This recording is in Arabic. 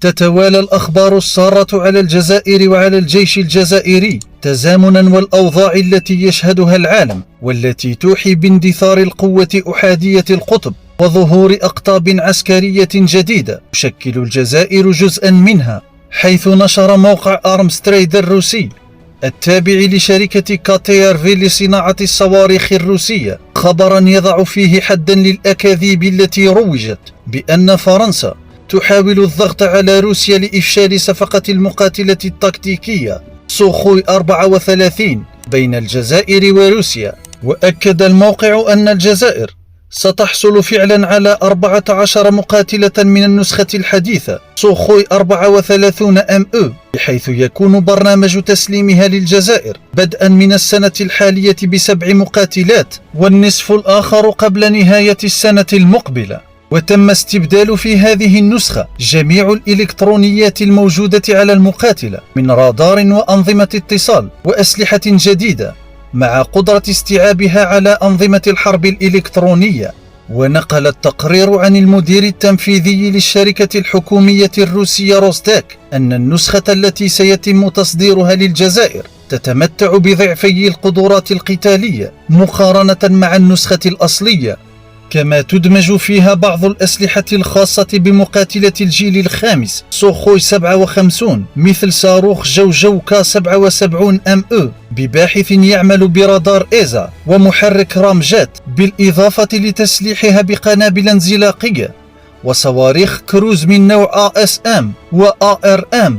تتوالى الأخبار السارة على الجزائر وعلى الجيش الجزائري تزامنا والأوضاع التي يشهدها العالم، والتي توحي باندثار القوة أحادية القطب وظهور أقطاب عسكرية جديدة تشكل الجزائر جزءا منها. حيث نشر موقع آرمز تريد الروسي التابع لشركة كاتيرفي لصناعة الصواريخ الروسية خبرا يضع فيه حدا للأكاذيب التي روجت بأن فرنسا تحاول الضغط على روسيا لإفشال صفقة المقاتلة التكتيكية سوخوي 34 بين الجزائر وروسيا. وأكد الموقع أن الجزائر ستحصل فعلا على 14 مقاتلة من النسخة الحديثة سوخوي 34 ME، بحيث يكون برنامج تسليمها للجزائر بدءا من السنة الحالية ب7 مقاتلات، والنصف الآخر قبل نهاية السنة المقبلة. وتم استبدال في هذه النسخة جميع الإلكترونيات الموجودة على المقاتلة من رادار وأنظمة اتصال وأسلحة جديدة، مع قدرة استيعابها على أنظمة الحرب الإلكترونية. ونقل التقرير عن المدير التنفيذي للشركة الحكومية الروسية روستاك أن النسخة التي سيتم تصديرها للجزائر تتمتع بضعفي القدرات القتالية مقارنة مع النسخة الأصلية، كما تدمج فيها بعض الأسلحة الخاصة بمقاتلة الجيل الخامس سوخوي 57 مثل صاروخ جوجوكا 77 ME بباحث يعمل برادار إيزا ومحرك رامجات، بالإضافة لتسليحها بقنابل انزلاقية وصواريخ كروز من نوع ASM و ARM